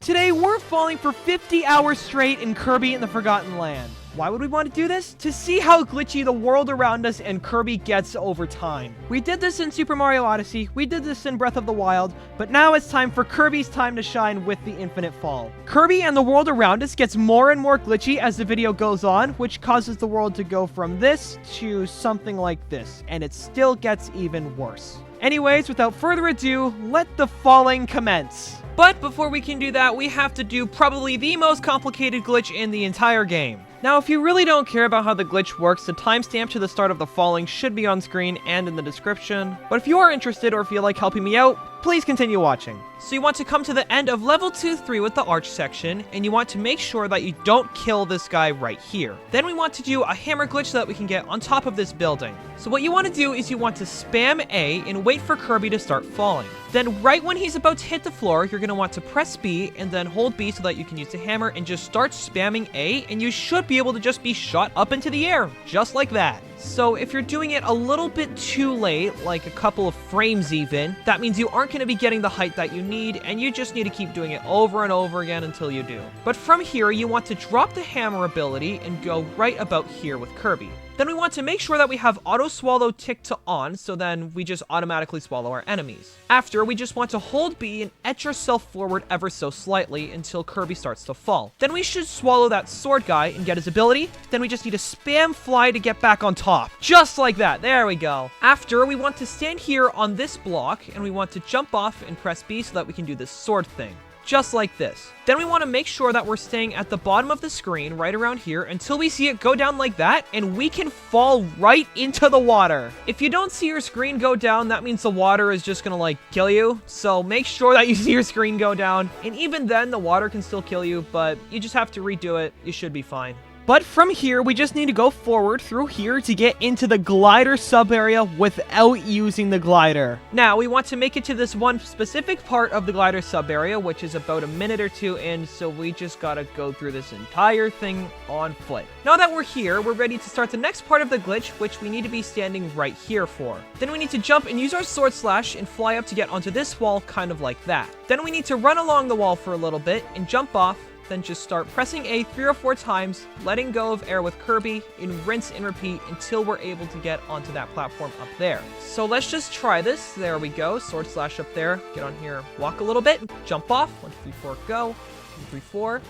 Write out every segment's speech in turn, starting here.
Today, we're falling for 50 hours straight in Kirby in the Forgotten Land. Why would we want to do this? To see how glitchy the world around us and Kirby gets over time. We did this in Super Mario Odyssey, we did this in Breath of the Wild, but now it's time for Kirby's time to shine with the Infinite Fall. Kirby and the world around us gets more and more glitchy as the video goes on, which causes the world to go from this to something like this, and it still gets even worse. Anyways, without further ado, let the falling commence. But before we can do that, we have to do probably the most complicated glitch in the entire game. Now, if you really don't care about how the glitch works, the timestamp to the start of the falling should be on screen and in the description. But if you are interested or feel like helping me out, please continue watching. So you want to come to the end of level 2-3 with the arch section, and you want to make sure that you don't kill this guy right here. Then we want to do a hammer glitch so that we can get on top of this building. So what you want to do is you want to spam A and wait for Kirby to start falling. Then right when he's about to hit the floor, you're going to want to press B and then hold B so that you can use the hammer and just start spamming A, and you should be able to just be shot up into the air, just like that. So if you're doing it a little bit too late, like a couple of frames even, that means you aren't going to be getting the height that you need, and you just need to keep doing it over and over again until you do. But from here, you want to drop the hammer ability and go right about here with Kirby. Then we want to make sure that we have auto swallow ticked to on, so then we just automatically swallow our enemies. After, we just want to hold B and etch yourself forward ever so slightly until Kirby starts to fall. Then we should swallow that sword guy and get his ability. Then we just need to spam fly to get back on top. Just like that. There we go. After, we want to stand here on this block, and we want to jump off and press B so that we can do this sword thing. Just like this. Then we want to make sure that we're staying at the bottom of the screen right around here until we see it go down like that, and we can fall right into the water. If you don't see your screen go down, that means the water is just gonna like kill you. So make sure that you see your screen go down, and even then the water can still kill you, but you just have to redo it. You should be fine. But from here, we just need to go forward through here to get into the glider sub-area without using the glider. Now, we want to make it to this one specific part of the glider sub-area, which is about a minute or two in, so we just gotta go through this entire thing on foot. Now that we're here, we're ready to start the next part of the glitch, which we need to be standing right here for. Then we need to jump and use our sword slash and fly up to get onto this wall, kind of like that. Then we need to run along the wall for a little bit and jump off. Then just start pressing A 3 or 4 times, letting go of air with Kirby, and rinse and repeat until we're able to get onto that platform up there. So let's just try this. There we go. Sword slash up there. Get on here. Walk a little bit. Jump off. 1, 2, 3, 4, go. 1, 2, 3, 4.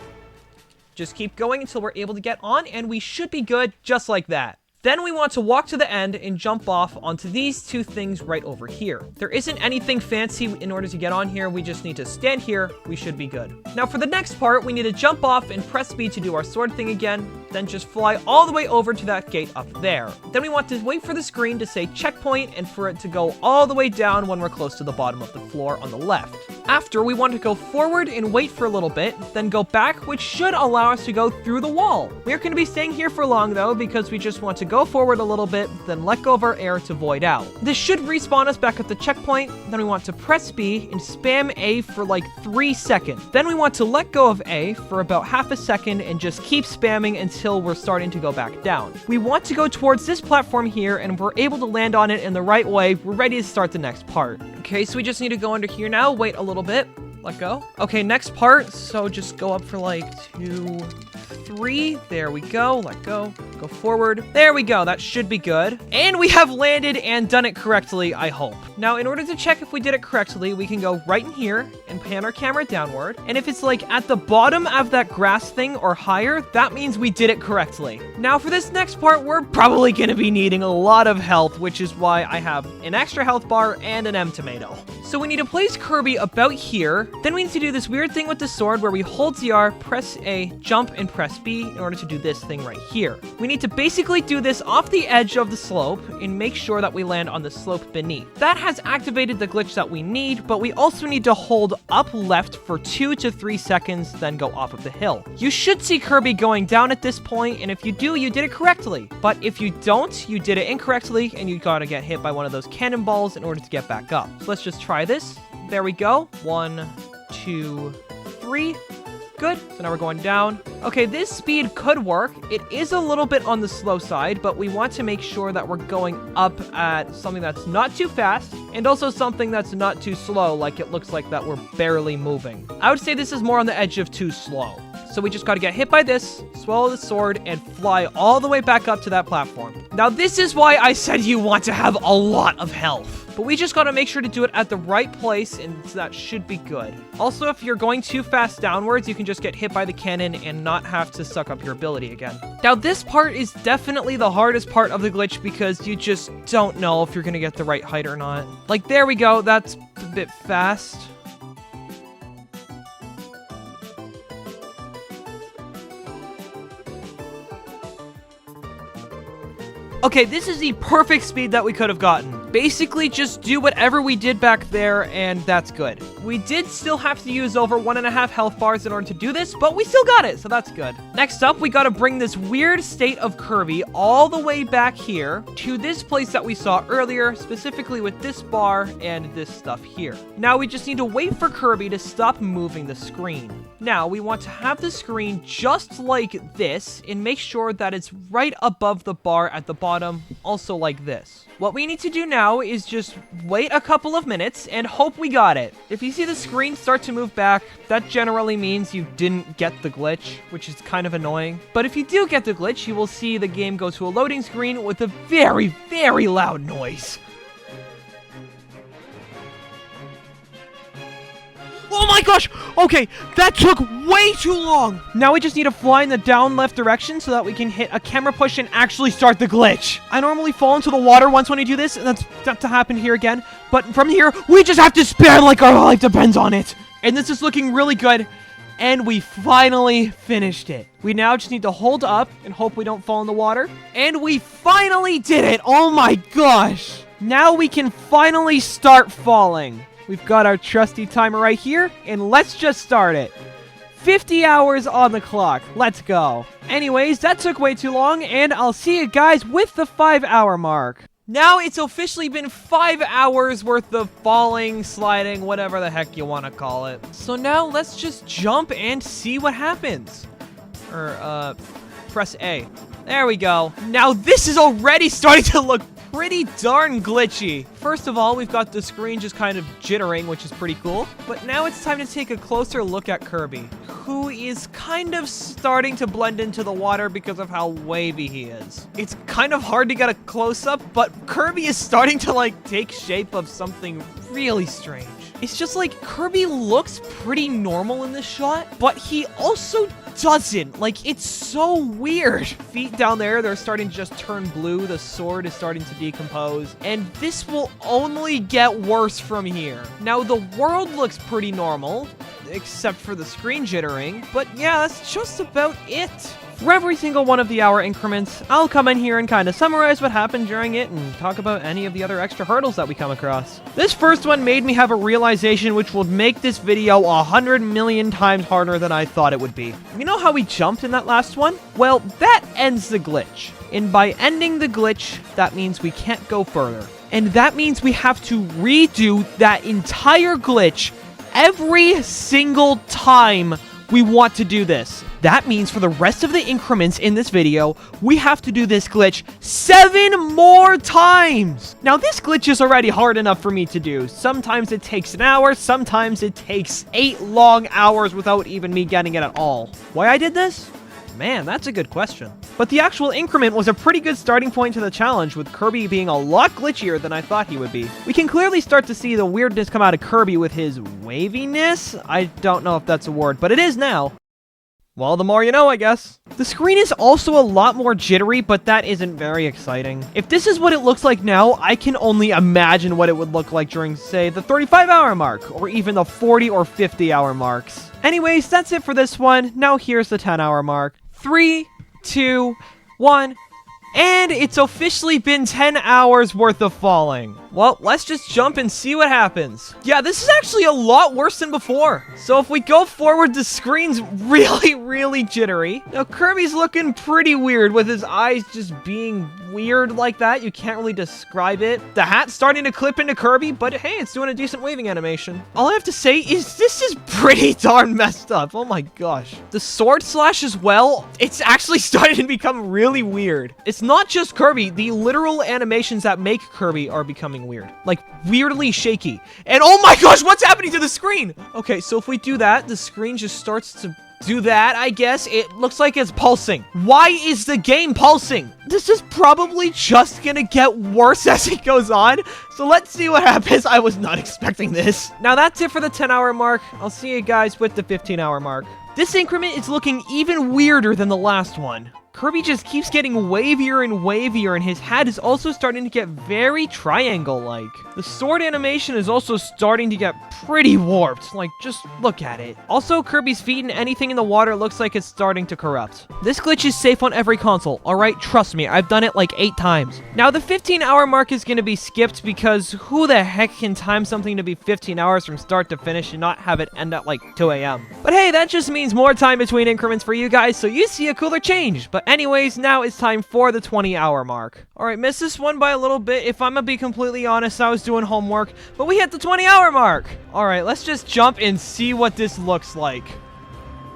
Just keep going until we're able to get on, and we should be good just like that. Then we want to walk to the end and jump off onto these two things right over here. There isn't anything fancy in order to get on here. We just need to stand here. We should be good. Now for the next part, we need to jump off and press B to do our sword thing again. Then just fly all the way over to that gate up there. Then we want to wait for the screen to say checkpoint and for it to go all the way down when we're close to the bottom of the floor on the left. After, we want to go forward and wait for a little bit, then go back, which should allow us to go through the wall. We aren't going to be staying here for long though, because we just want to go forward a little bit, then let go of our air to void out. This should respawn us back at the checkpoint. Then we want to press B and spam A for like 3 seconds. Then we want to let go of A for about half a second and just keep spamming until we're starting to go back down. We want to go towards this platform here, and we're able to land on it in the right way. We're ready to start the next part. Okay, so we just need to go under here now, wait a little bit, let go. Okay, next part, so just go up for like 2, 3, there we go, let go forward, there we go, that should be good. And we have landed and done it correctly, I hope. Now, in order to check if we did it correctly, we can go right in here and pan our camera downward, and if it's like at the bottom of that grass thing or higher, that means we did it correctly. Now, for this next part, we're probably gonna be needing a lot of health, which is why I have an extra health bar and an M tomato. So we need to place Kirby about here, then we need to do this weird thing with the sword where we hold ZR, press A, jump, and press B in order to do this thing right here. We need to basically do this off the edge of the slope and make sure that we land on the slope beneath. That has activated the glitch that we need, but we also need to hold up left for 2 to 3 seconds, then go off of the hill. You should see Kirby going down at this point, and if you do, you did it correctly. But if you don't, you did it incorrectly, and you gotta get hit by one of those cannonballs in order to get back up. So let's just try this. There we go. 1, 2, 3. Good. So now we're going down. Okay, this speed could work. It is a little bit on the slow side, but we want to make sure that we're going up at something that's not too fast and also something that's not too slow, like it looks like that we're barely moving. I would say this is more on the edge of too slow. So we just got to get hit by this, swallow the sword, and fly all the way back up to that platform. Now, this is why I said you want to have a lot of health. But we just got to make sure to do it at the right place, and that should be good. Also, if you're going too fast downwards, you can just get hit by the cannon and not have to suck up your ability again. Now, this part is definitely the hardest part of the glitch because you just don't know if you're going to get the right height or not. Like, there we go. That's a bit fast. Okay, this is the perfect speed that we could have gotten. Basically, just do whatever we did back there, and that's good. We did still have to use over 1.5 health bars in order to do this, but we still got it, so that's good. Next up, we gotta bring this weird state of Kirby all the way back here to this place that we saw earlier, specifically with this bar and this stuff here. Now, we just need to wait for Kirby to stop moving the screen. Now, we want to have the screen just like this and make sure that it's right above the bar at the bottom, also like this. What we need to do now is just wait a couple of minutes and hope we got it. If you see the screen start to move back, that generally means you didn't get the glitch, which is kind of annoying. But if you do get the glitch, you will see the game go to a loading screen with a very, very loud noise. Oh my gosh! Okay, that took way too long! Now we just need to fly in the down left direction so that we can hit a camera push and actually start the glitch. I normally fall into the water once when I do this, and that's not to happen here again. But from here, we just have to spin like our life depends on it. And this is looking really good. And we finally finished it. We now just need to hold up and hope we don't fall in the water. And we finally did it! Oh my gosh! Now we can finally start falling. We've got our trusty timer right here, and let's just start it. 50 hours on the clock. Let's go. Anyways, that took way too long, and I'll see you guys with the 5-hour mark. Now it's officially been 5 hours worth of falling, sliding, whatever the heck you want to call it. So now let's just jump and see what happens. Press A. There we go. Now this is already starting to look pretty darn glitchy. First of all, we've got the screen just kind of jittering, which is pretty cool. But now it's time to take a closer look at Kirby, who is kind of starting to blend into the water because of how wavy he is. It's kind of hard to get a close-up, but Kirby is starting to, like, take shape of something really strange. It's just like Kirby looks pretty normal in this shot, but he also doesn't. Like, it's so weird. Feet down there, they're starting to just turn blue. The sword is starting to decompose. And this will only get worse from here. Now, the world looks pretty normal, except for the screen jittering. But yeah, that's just about it. For every single one of the hour increments, I'll come in here and kind of summarize what happened during it and talk about any of the other extra hurdles that we come across. This first one made me have a realization which will make this video 100 million times harder than I thought it would be. You know how we jumped in that last one? Well, that ends the glitch. And by ending the glitch, that means we can't go further. And that means we have to redo that entire glitch every single time we want to do this. That means for the rest of the increments in this video, we have to do this glitch 7 more times! Now, this glitch is already hard enough for me to do. Sometimes it takes an hour, sometimes it takes 8 long hours without even me getting it at all. Why I did this? Man, that's a good question. But the actual increment was a pretty good starting point to the challenge, with Kirby being a lot glitchier than I thought he would be. We can clearly start to see the weirdness come out of Kirby with his waviness. I don't know if that's a word, but it is now. Well, the more you know, I guess. The screen is also a lot more jittery, but that isn't very exciting. If this is what it looks like now, I can only imagine what it would look like during, say, the 35-hour mark, or even the 40 or 50-hour marks. Anyways, that's it for this one. Now here's the 10-hour mark. 3, 2, 1, And it's officially been 10 hours worth of falling. Well, let's just jump and see what happens. Yeah, this is actually a lot worse than before. So if we go forward, the screen's really jittery. Now, Kirby's looking pretty weird with his eyes just being weird like that. You can't really describe it. The hat's starting to clip into Kirby, but hey, it's doing a decent waving animation. All I have to say is this is pretty darn messed up. Oh my gosh. The sword slash as well, it's actually starting to become really weird. It's not just Kirby. The literal animations that make Kirby are becoming weird. Like, weirdly shaky. And oh my gosh, what's happening to the screen? Okay, so if we do that, the screen just starts to do that, I guess. It looks like it's pulsing. Why is the game pulsing? This is probably just gonna get worse as it goes on. So let's see what happens. I was not expecting this. Now that's it for the 10-hour mark. I'll see you guys with the 15-hour mark. This increment is looking even weirder than the last one. Kirby just keeps getting wavier and wavier, and his hat is also starting to get very triangle-like. The sword animation is also starting to get pretty warped. Like, just look at it. Also, Kirby's feet and anything in the water looks like it's starting to corrupt. This glitch is safe on every console, alright? Trust me, I've done it like 8 times. Now, the 15-hour mark is going to be skipped because who the heck can time something to be 15 hours from start to finish and not have it end at like 2 a.m.? But hey, that just means more time between increments for you guys, so you see a cooler change. But anyways, now it's time for the 20-hour mark. Alright, missed this one by a little bit. If I'm gonna be completely honest, I was doing homework, but we hit the 20-hour mark. Alright, let's just jump and see what this looks like.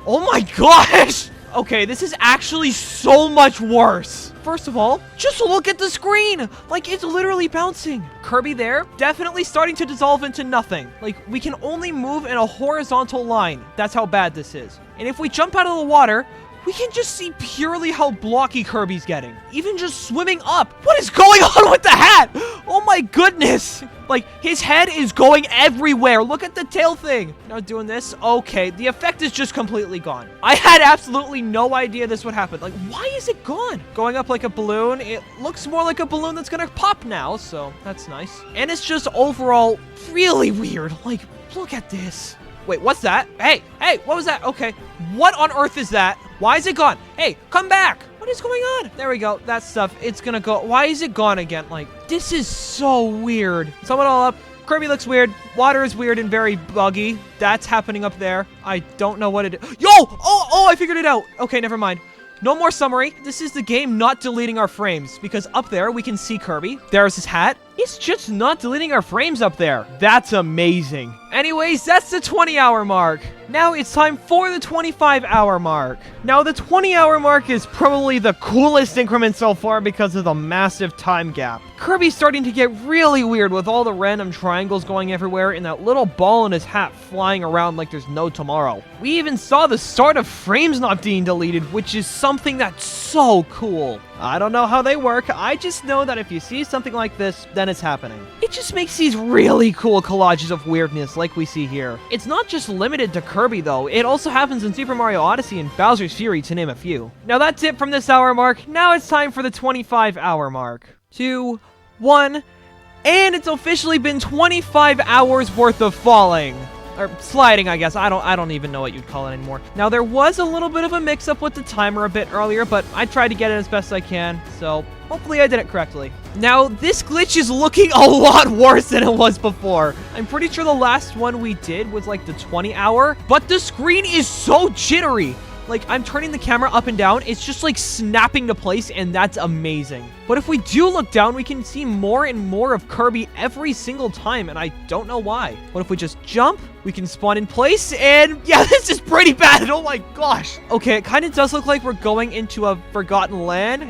Oh my gosh! Okay, this is actually so much worse. First of all, just look at the screen. Like, it's literally bouncing. Kirby there, definitely starting to dissolve into nothing. Like, we can only move in a horizontal line. That's how bad this is. And if we jump out of the water, we can just see purely how blocky Kirby's getting. Even just swimming up. What is going on with the hat? Oh my goodness. Like, his head is going everywhere. Look at the tail thing. Now doing this. Okay, the effect is just completely gone. I had absolutely no idea this would happen. Like, why is it gone? Going up like a balloon. It looks more like a balloon that's gonna pop now, so that's nice. And it's just overall really weird. Like, look at this. Wait, what's that? Hey, what was that? Okay, what on earth is that? Why is it gone? Hey, come back. What is going on? There we go. That stuff, it's gonna go. Why is it gone again? Like, this is so weird. Sum it all up. Kirby looks weird. Water is weird and very buggy. That's happening up there. I don't know what it is. Yo! Oh, I figured it out. Okay, never mind. No more summary. This is the game not deleting our frames, because up there we can see Kirby. There's his hat. It's just not deleting our frames up there. That's amazing. Anyways, that's the 20-hour mark. Now it's time for the 25-hour mark. Now the 20-hour mark is probably the coolest increment so far because of the massive time gap. Kirby's starting to get really weird with all the random triangles going everywhere and that little ball in his hat flying around like there's no tomorrow. We even saw the start of frames not being deleted, which is something that's so cool. I don't know how they work. I just know that if you see something like this, then it's happening. It just makes these really cool collages of weirdness like we see here. It's not just limited to Kirby though. It also happens in Super Mario Odyssey and Bowser's Fury, to name a few. Now that's it from this hour mark. Now it's time for the 25-hour mark. 2, 1, and it's officially been 25 hours worth of falling. Or sliding, I guess. I don't even know what you'd call it anymore. Now, there was a little bit of a mix-up with the timer a bit earlier, but I tried to get it as best I can, so hopefully I did it correctly. Now, this glitch is looking a lot worse than it was before. I'm pretty sure the last one we did was like the 20-hour, but the screen is so jittery. Like, I'm turning the camera up and down, it's just like snapping to place, and that's amazing. But if we do look down, we can see more and more of Kirby every single time, and I don't know why. What if we just jump? We can spawn in place, and yeah, this is pretty bad. Oh my gosh. Okay, it kind of does look like we're going into a forgotten land.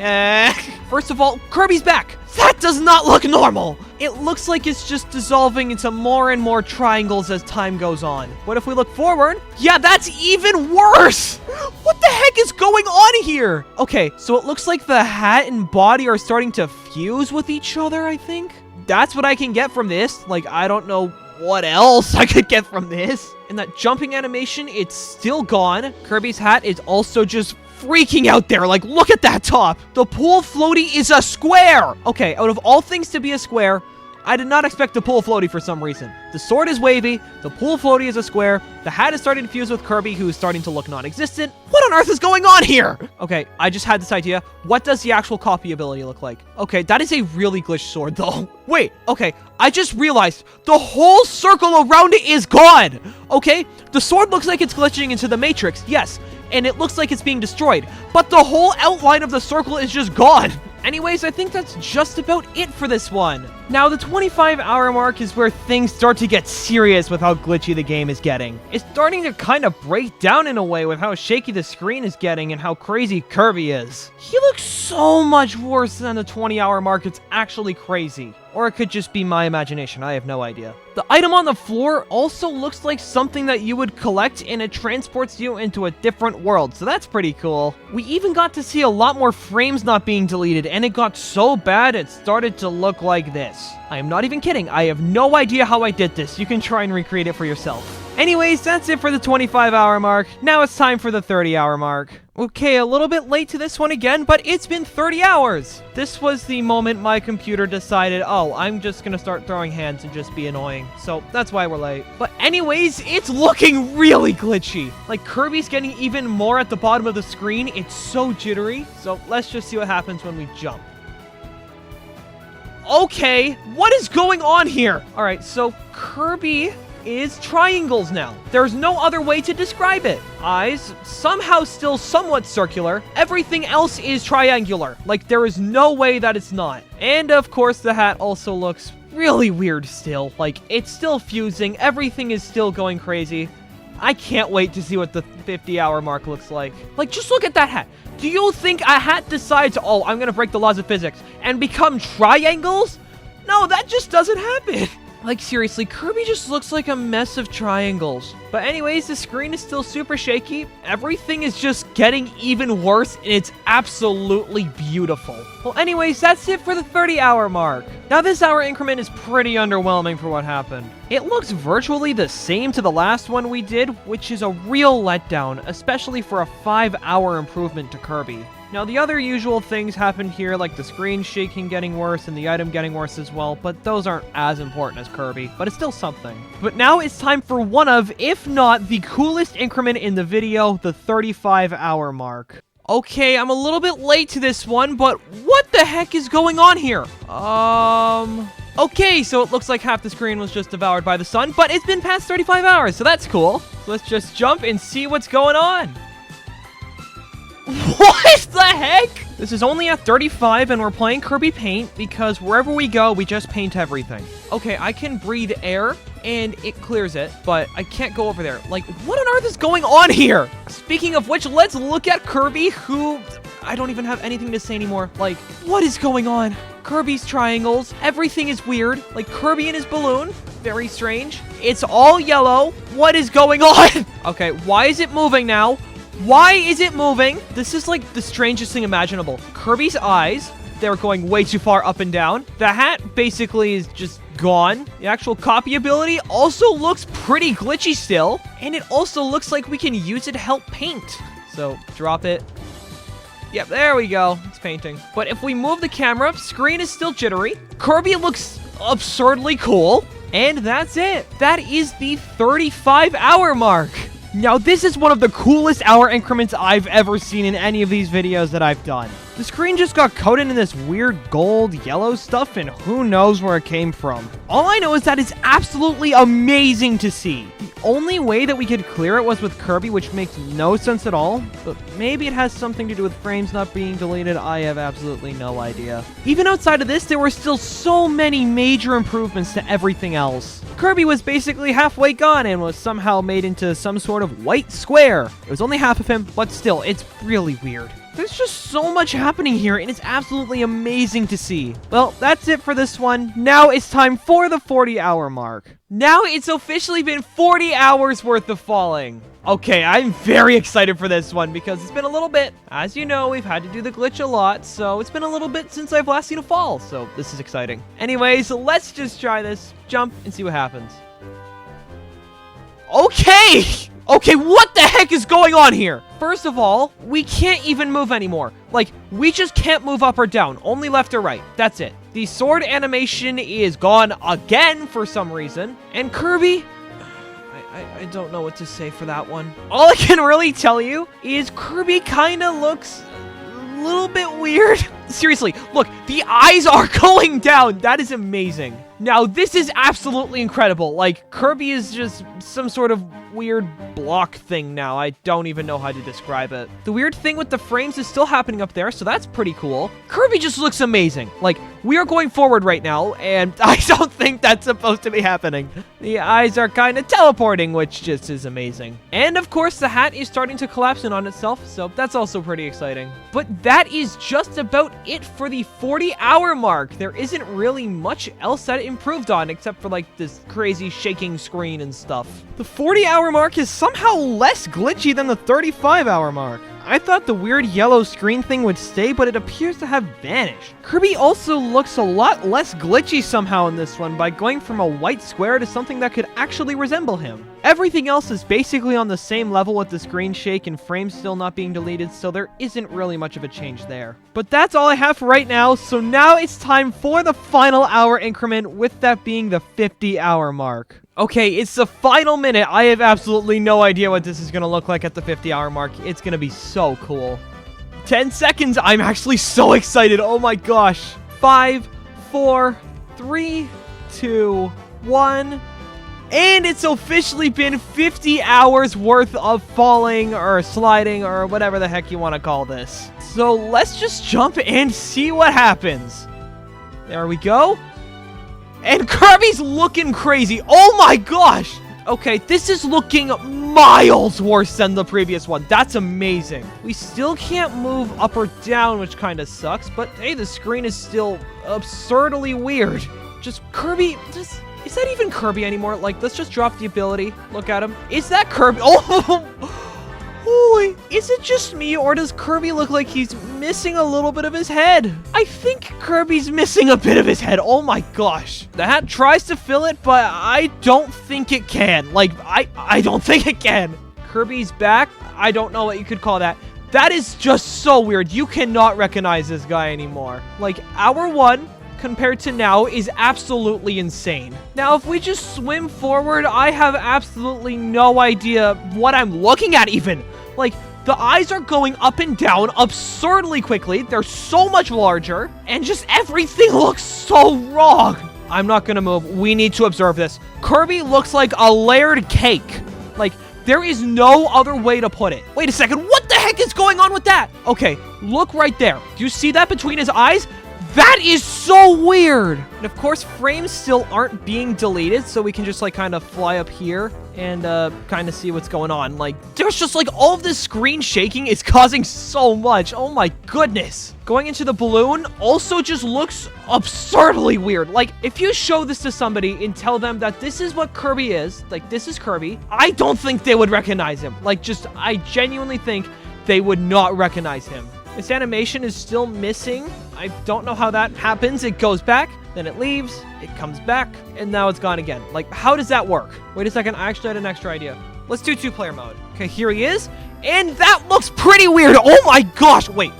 First of all, Kirby's back. That does not look normal. It looks like it's just dissolving into more and more triangles as time goes on. What if we look forward? Yeah, that's even worse. What the heck is going on here? Okay, so it looks like the hat and body are starting to fuse with each other, I think. That's what I can get from this. Like, I don't know what else I could get from this. And that jumping animation, it's still gone. Kirby's hat is also just freaking out there. Like, look at that top. The pool floaty is a square. Okay, out of all things to be a square, I did not expect to pull floaty for some reason. The sword is wavy, the pool floaty is a square, the hat is starting to fuse with Kirby, who is starting to look non-existent. What on earth is going on here? Okay, I just had this idea. What does the actual copy ability look like? Okay, that is a really glitched sword, though. Wait, okay, I just realized the whole circle around it is gone. Okay, the sword looks like it's glitching into the Matrix, yes, and it looks like it's being destroyed, but the whole outline of the circle is just gone. Anyways, I think that's just about it for this one. Now, the 25-hour mark is where things start to get serious with how glitchy the game is getting. It's starting to kind of break down in a way with how shaky the screen is getting and how crazy Kirby is. He looks so much worse than the 20-hour mark. It's actually crazy. Or it could just be my imagination. I have no idea. The item on the floor also looks like something that you would collect, and it transports you into a different world, so that's pretty cool. We even got to see a lot more frames not being deleted, and it got so bad it started to look like this. I am not even kidding. I have no idea how I did this. You can try and recreate it for yourself. Anyways, that's it for the 25-hour mark. Now it's time for the 30-hour mark. Okay, a little bit late to this one again, but it's been 30 hours. This was the moment my computer decided, oh, I'm just gonna start throwing hands and just be annoying. So that's why we're late. But anyways, it's looking really glitchy. Like, Kirby's getting even more at the bottom of the screen. It's so jittery. So let's just see what happens when we jump. Okay, what is going on here? All right, so Kirby is triangles now. There's no other way to describe it. Eyes, somehow still somewhat circular. Everything else is triangular. Like, there is no way that it's not. And of course, the hat also looks really weird still. Like, it's still fusing. Everything is still going crazy. I can't wait to see what the 50-hour mark looks like. Like, just look at that hat. Do you think a hat decides, oh, I'm gonna break the laws of physics and become triangles? No, that just doesn't happen. Like, seriously, Kirby just looks like a mess of triangles. But anyways, the screen is still super shaky. Everything is just getting even worse, and it's absolutely beautiful. Well, anyways, that's it for the 30-hour mark. Now, this hour increment is pretty underwhelming for what happened. It looks virtually the same to the last one we did, which is a real letdown, especially for a 5-hour improvement to Kirby. Now, the other usual things happened here, like the screen shaking getting worse and the item getting worse as well, but those aren't as important as Kirby, but it's still something. But now it's time for one of, if not the coolest increment in the video, the 35-hour mark. Okay, I'm a little bit late to this one, but what the heck is going on here? Okay, so it looks like half the screen was just devoured by the sun, but it's been past 35 hours, so that's cool. So let's just jump and see what's going on. What the heck? This is only at 35 and we're playing Kirby Paint because wherever we go, we just paint everything. Okay, I can breathe air and it clears it, but I can't go over there. Like, what on earth is going on here? Speaking of which, let's look at Kirby, who... I don't even have anything to say anymore. Like, what is going on? Kirby's triangles. Everything is weird. Like, Kirby and his balloon. Very strange. It's all yellow. What is going on? Okay, why is it moving now? Why is it moving? This is like the strangest thing imaginable. Kirby's eyes, they're going way too far up and down. The hat basically is just gone. The actual copy ability also looks pretty glitchy still. And it also looks like we can use it to help paint. So drop it. Yep, there we go. It's painting. But if we move the camera, screen is still jittery. Kirby looks absurdly cool. And that's it. That is the 35-hour mark. Now, this is one of the coolest hour increments I've ever seen in any of these videos that I've done. The screen just got coated in this weird gold yellow stuff, and who knows where it came from. All I know is that it's absolutely amazing to see. The only way that we could clear it was with Kirby, which makes no sense at all, but maybe it has something to do with frames not being deleted. I have absolutely no idea. Even outside of this, there were still so many major improvements to everything else. Kirby was basically halfway gone and was somehow made into some sort of white square. It was only half of him, but still, it's really weird. There's just so much happening here, and it's absolutely amazing to see. Well, that's it for this one. Now it's time for the 40-hour mark. Now it's officially been 40 hours worth of falling. Okay, I'm very excited for this one because it's been a little bit. As you know, we've had to do the glitch a lot, so it's been a little bit since I've last seen a fall, so this is exciting. Anyways, let's just try this, jump, and see what happens. Okay! Okay, what the heck is going on here? First of all, we can't even move anymore. Like, we just can't move up or down, only left or right. That's it. The sword animation is gone again for some reason. And Kirby, I don't know what to say for that one. All I can really tell you is Kirby kind of looks a little bit weird. Seriously, look, the eyes are going down. That is amazing. Now, this is absolutely incredible. Like, Kirby is just some sort of weird block thing now. I don't even know how to describe it. The weird thing with the frames is still happening up there, so that's pretty cool. Kirby just looks amazing. Like, we are going forward right now, and I don't think that's supposed to be happening. The eyes are kind of teleporting, which just is amazing. And, of course, the hat is starting to collapse in on itself, so that's also pretty exciting. But that is just about it for the 40-hour mark. There isn't really much else that improved on, except for, like, this crazy shaking screen and stuff. The 40-hour mark is somehow less glitchy than the 35-hour mark. I thought the weird yellow screen thing would stay, but it appears to have vanished. Kirby also looks a lot less glitchy somehow in this one by going from a white square to something that could actually resemble him. Everything else is basically on the same level with the screen shake and frames still not being deleted, so there isn't really much of a change there. But that's all I have for right now, so now it's time for the final hour increment, with that being the 50-hour mark. Okay, it's the final minute. I have absolutely no idea what this is going to look like at the 50-hour mark. It's going to be so cool. 10 seconds. I'm actually so excited. Oh my gosh. 5, 4, 3, 2, 1. And it's officially been 50 hours worth of falling or sliding or whatever the heck you want to call this. So let's just jump and see what happens. There we go. And Kirby's looking crazy. Oh my gosh. Okay, this is looking miles worse than the previous one. That's amazing. We still can't move up or down, which kind of sucks. But hey, the screen is still absurdly weird. Just Kirby, is that even Kirby anymore? Like, let's just drop the ability. Look at him. Is that Kirby? Oh, holy, is it just me, or does Kirby look like he's missing a little bit of his head? I think Kirby's missing a bit of his head. Oh my gosh. The hat tries to fill it, but I don't think it can. Like, I don't think it can. Kirby's back. I don't know what you could call that. That is just so weird. You cannot recognize this guy anymore. Like, hour 1 compared to now is absolutely insane. Now, if we just swim forward, I have absolutely no idea what I'm looking at even. Like, the eyes are going up and down absurdly quickly. They're so much larger, and just everything looks so wrong. I'm not gonna move. We need to observe this. Kirby looks like a layered cake. Like, there is no other way to put it. Wait a second. What the heck is going on with that? Okay, look right there. Do you see that between his eyes? That is so weird. And of course, frames still aren't being deleted, so we can just like kind of fly up here and kind of see what's going on. Like, there's just like all of this screen shaking is causing so much. Oh my goodness. Going into the balloon also just looks absurdly weird. Like, if you show this to somebody and tell them that this is what Kirby is, like this is Kirby, I don't think they would recognize him. Like, just, I genuinely think they would not recognize him. This animation is still missing. I don't know how that happens. It goes back, then it leaves, it comes back, and now it's gone again. Like, how does that work? Wait a second, I actually had an extra idea. Let's do 2-player mode. Okay, here he is, and that looks pretty weird. Oh my gosh, wait,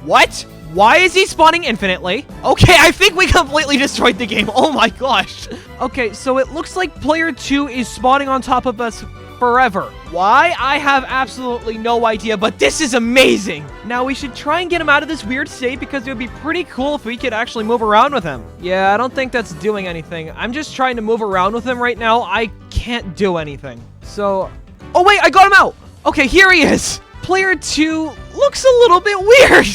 what? Why is he spawning infinitely? Okay, I think we completely destroyed the game. Oh my gosh. Okay, so it looks like player 2 is spawning on top of us forever. Why? I have absolutely no idea, but this is amazing. Now, we should try and get him out of this weird state because it would be pretty cool if we could actually move around with him. Yeah, I don't think that's doing anything. I'm just trying to move around with him right now. I can't do anything. So, oh wait, I got him out. Okay, here he is. Player 2 looks a little bit weird.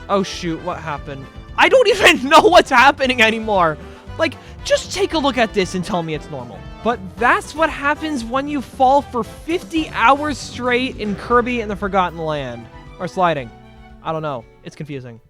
Oh shoot, what happened? I don't even know what's happening anymore. Like, just take a look at this and tell me it's normal. But that's what happens when you fall for 50 hours straight in Kirby and the Forgotten Land. Or sliding. I don't know. It's confusing.